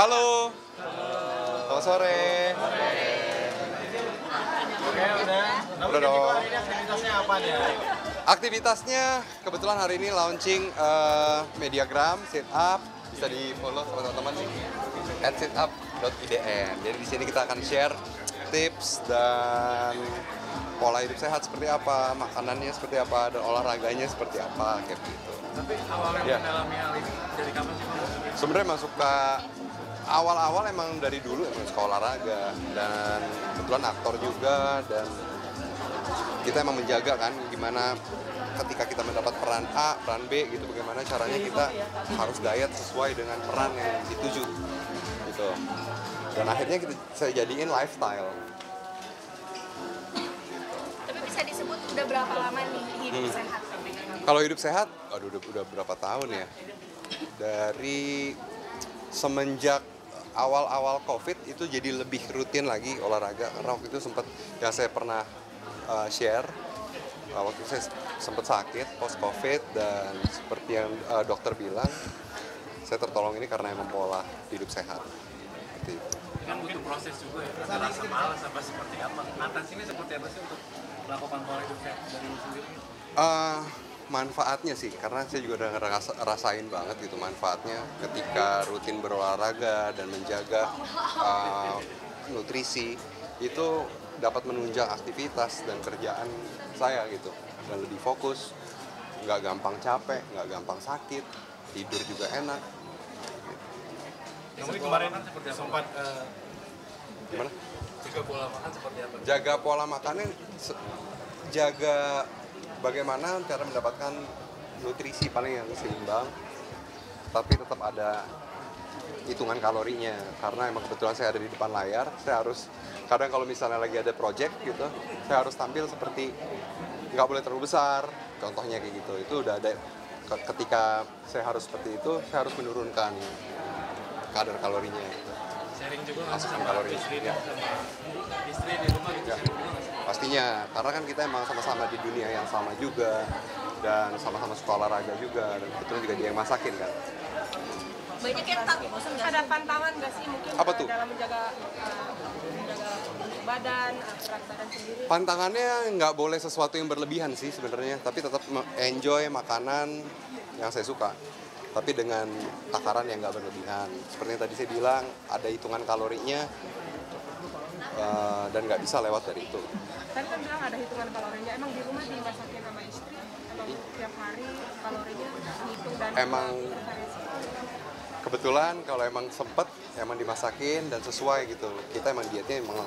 Halo. Selamat sore. Oke, udah. Udah dong. Hari ini aktivitasnya apa nih? Aktivitasnya kebetulan hari ini launching Mediagram Sit Up, bisa di follow sama teman-teman @situp.idn. Jadi di sini kita akan share tips dan pola hidup sehat seperti apa, makanannya seperti apa, dan olahraganya seperti apa, kayak gitu. Tapi awalnya Ya. mendalami hal ini dari kapan sih? Sebenarnya emang suka awal-awal emang dari dulu emang suka olahraga, dan kebetulan aktor juga, dan kita emang menjaga kan gimana ketika kita mendapat peran A, peran B gitu, bagaimana caranya kita harus diet sesuai dengan peran yang dituju gitu. Dan akhirnya saya jadiin lifestyle. Tapi bisa disebut udah berapa lama nih hidup sehat? Kalau hidup sehat, aduh udah berapa tahun ya? Dari semenjak awal-awal COVID itu jadi lebih rutin lagi olahraga, karena waktu itu sempat yang saya pernah share, waktu itu saya sempat sakit post COVID, dan seperti yang dokter bilang, saya tertolong ini karena emang pola hidup sehat. Seperti itu. Kan butuh proses juga ya. Ada rasa malas apa seperti apa? Atasinya seperti apa sih untuk melakukan pola hidup sehat dari lu sendiri? Manfaatnya sih, karena saya juga udah rasain banget gitu manfaatnya ketika rutin berolahraga dan menjaga nutrisi, itu dapat menunjang aktivitas dan kerjaan saya gitu, dan lebih fokus, nggak gampang capek, nggak gampang sakit, tidur juga enak. Yang kemarin kan seperti sempat Gimana? juga pola makan seperti apa? Jaga pola makannya, jaga bagaimana cara mendapatkan nutrisi paling yang seimbang, tapi tetap ada hitungan kalorinya, karena emang kebetulan saya ada di depan layar. Saya harus, kadang kalau misalnya lagi ada project gitu, saya harus tampil seperti nggak boleh terlalu besar, contohnya kayak gitu. Itu udah ada, ketika saya harus seperti itu, saya harus menurunkan kadar kalorinya. Sharing juga nggak Masukin sama kalori, istri ya. sama istri di rumah gitu, Ya, sharing juga nggak sih? pastinya, karena kan kita emang sama-sama di dunia yang sama juga, dan sama-sama suka olahraga juga, dan kebetulan juga dia yang masakin kan. Banyak yang tak bosan nggak Ada sih? pantangan nggak sih mungkin Apa tuh? dalam menjaga bentuk badan, berat badan sendiri? Pantangannya nggak boleh sesuatu yang berlebihan sih sebenarnya, tapi tetap enjoy makanan yang saya suka, tapi dengan takaran yang nggak berlebihan. Seperti yang tadi saya bilang, ada hitungan kalorinya, dan nggak bisa lewat dari itu. Tadi kan bilang ada hitungan kalorinya. Emang di rumah dimasakin sama istri? Emang tiap hari kalorinya dihitung dan Emang bervariasi? kebetulan kalau emang sempet, emang dimasakin dan sesuai gitu. Kita emang dietnya emang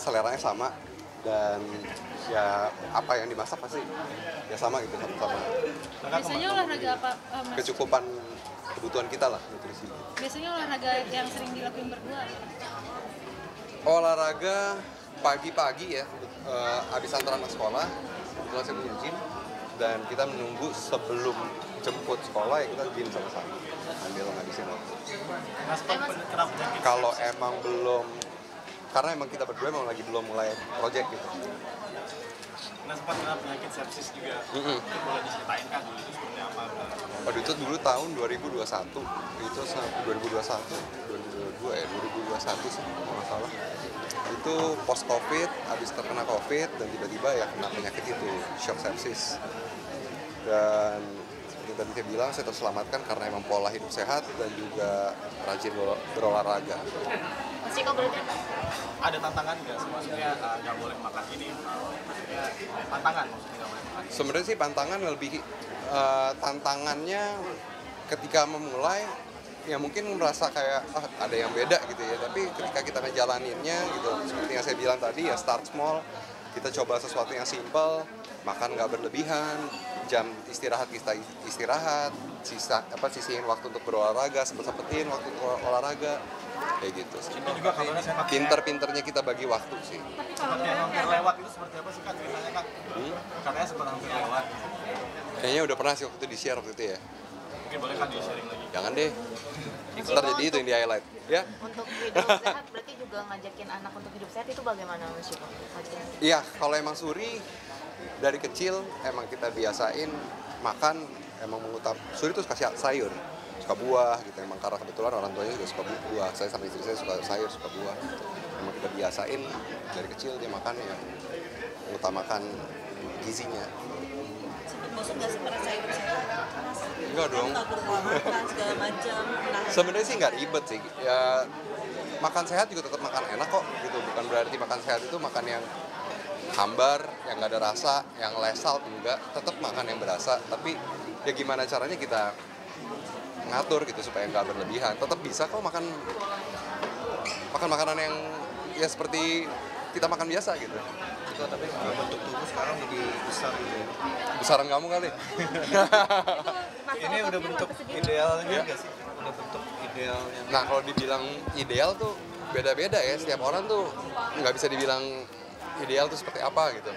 seleranya sama, dan ya apa yang dimasak pasti ya sama gitu, sama Biasanya olahraga apa, Mas? kecukupan kebutuhan kita lah, nutrisi. Biasanya olahraga yang sering dilakuin berdua. Olahraga pagi-pagi ya, habis antar anak sekolah, kebetulan saya punya gym, dan kita menunggu sebelum jemput sekolah ya kita gym sama-sama sambil ngabisin waktu. Nggak sempat kena penyakit. Kalau emang belum, karena emang kita berdua emang lagi belum mulai project gitu. Nggak sempat kena penyakit sepsis juga. Mm-mm. Mungkin boleh diceritain kan dulu itu seperti apa? Waduh, itu dulu tahun 2021, itu sampai 2022 ya, 2021 sih kalau nggak salah. Itu post covid, habis terkena covid, dan tiba-tiba ya kena penyakit itu, shock sepsis. Dan seperti tadi saya bilang, saya terselamatkan karena emang pola hidup sehat dan juga rajin berolahraga. Masih kok berarti? Ada tantangan nggak sih? Maksudnya nggak boleh makan ini, maksudnya pantangan maksudnya nggak boleh makan. Sebenarnya sih pantangan lebih, tantangannya ketika memulai ya mungkin merasa kayak ada yang beda gitu ya, tapi ketika kita ngejalaninnya gitu, seperti yang saya bilang tadi ya, start small, kita coba sesuatu yang simple, makan nggak berlebihan, jam istirahat kita istirahat, sisihin waktu untuk berolahraga, sempetin waktu untuk olahraga, kayak gitu sih. Itu juga kabarnya sempat Pinter-pinternya kita bagi waktu sih. Tapi seperti kalau yang ngeliat hampir ya, lewat itu seperti apa sih Kak ceritanya Kak? Katanya sempat hampir lewat. Kayaknya udah pernah sih waktu itu di-share waktu itu ya. Mungkin boleh kan di-sharing lagi. Jangan deh, ntar jadi itu yang di highlight ya. Untuk hidup sehat berarti juga ngajakin anak untuk hidup sehat itu bagaimana Mas Yuko? Iya, kalau emang Suri dari kecil emang kita biasain makan, emang Suri tuh kasih sayur, suka buah gitu, emang karena kebetulan orang tuanya juga suka buah, saya sama istri saya suka sayur, suka buah gitu. Emang kita biasain dari kecil dia makan yang mengutamakan gizinya. Bosan nggak sih merasa hidup sehat? Enggak dong. Kabur pola makan segala macam. Sebenarnya sih nggak ribet sih, ya makan sehat juga tetap makan enak kok gitu, bukan berarti makan sehat itu makan yang hambar, yang nggak ada rasa, yang less salt, enggak, tetap makan yang berasa, tapi ya gimana caranya kita ngatur gitu supaya nggak berlebihan, tetap bisa kok makan makanan yang ya seperti kita makan biasa gitu. Itu tapi bentuk tubuh sekarang lebih besar gitu ya. Besaran kamu kali. Ini udah bentuk idealnya nggak sih? Udah bentuk idealnya. Nah kalau dibilang ideal tuh beda-beda ya, setiap orang tuh nggak bisa dibilang ideal tuh seperti apa gitu.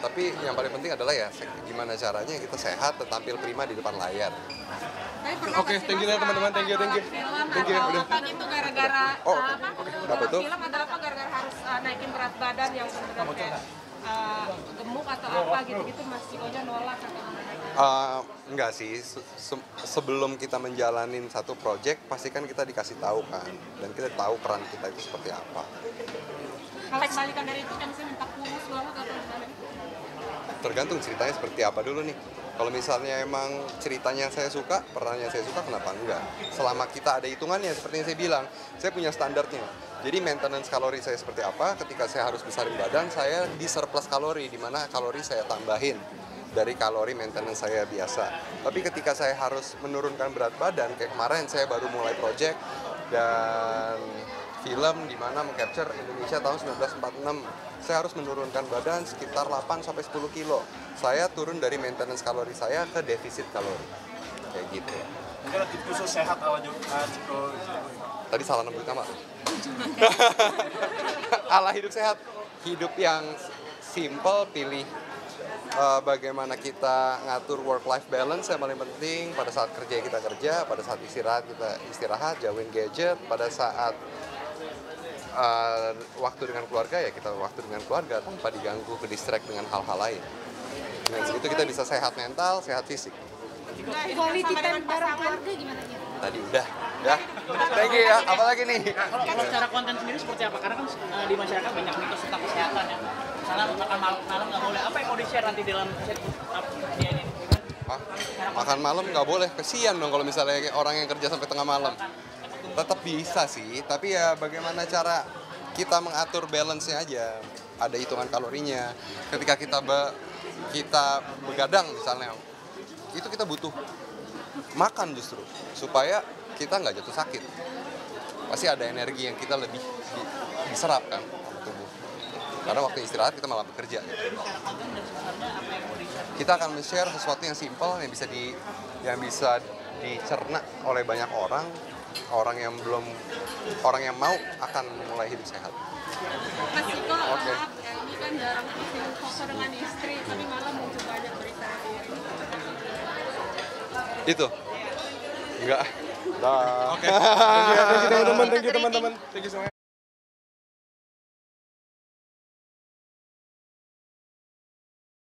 Tapi yang paling penting adalah ya gimana caranya kita sehat dan tampil prima di depan layar. Oke, thank you ya teman-teman, thank you. Thank you, udah. Apa gitu gara-gara Oh, apa? apa tuh? Film atau apa gara-gara harus naikin berat badan yang sebenarnya gemuk atau apa gitu-gitu Mas Cikonya nolak atau gimana? Enggak sih, sebelum kita menjalanin satu project pasti kan kita dikasih tahu kan, dan kita tahu peran kita itu seperti apa. Kalau kebalikan dari itu kan saya minta kurus banget atau gimana? Tergantung ceritanya seperti apa dulu nih. Kalau misalnya emang ceritanya saya suka, perannya saya suka, kenapa enggak? Selama kita ada hitungannya, seperti yang saya bilang, saya punya standarnya. Jadi maintenance kalori saya seperti apa, ketika saya harus besarin badan, saya di surplus kalori, di mana kalori saya tambahin dari kalori maintenance saya biasa. Tapi ketika saya harus menurunkan berat badan, kayak kemarin saya baru mulai project dan film di mana meng-capture Indonesia tahun 1946. Saya harus menurunkan badan sekitar 8-10 kilo. Saya turun dari maintenance kalori saya ke defisit kalori. Kayak gitu. Mungkin lagi khusus sehat ala Ciko. Tadi salah nyebut nama. Ala hidup sehat. Hidup yang simple, pilih bagaimana kita ngatur work-life balance yang paling penting. Pada saat kerja kita kerja, pada saat istirahat kita istirahat, jauhin gadget. Pada saat waktu dengan keluarga ya kita waktu dengan keluarga tanpa diganggu, ke distract dengan hal-hal lain. Dengan segitu kita bisa sehat mental, sehat fisik. Quality time bareng keluarga gimana gitu? Tadi udah, ya. Thank you ya. Apalagi nih? Kalau secara konten sendiri seperti apa? Karena kan di masyarakat banyak mitos tentang kesehatan ya. Misalnya makan malam nggak boleh. Apa yang mau di-share nanti dalam set dia ini? Makan malam nggak boleh. Kesian dong kalau misalnya orang yang kerja sampai tengah malam. Tetap bisa sih, tapi ya bagaimana cara kita mengatur balance-nya aja. Ada hitungan kalorinya. Ketika kita begadang misalnya, itu kita butuh makan justru supaya kita nggak jatuh sakit. Pasti ada energi yang kita lebih diserap kan tubuh. Karena waktu istirahat kita malah bekerja. Gitu. Kita akan men-share sesuatu yang simple yang bisa dicerna oleh banyak orang yang mau akan mulai hidup sehat. Mas Ciko, maaf, ini kan jarang foto dengan istri, tapi malah muncul banyak berita diri. Itu? Enggak. Dah. Oke. Thank you teman-teman. Thank you semuanya.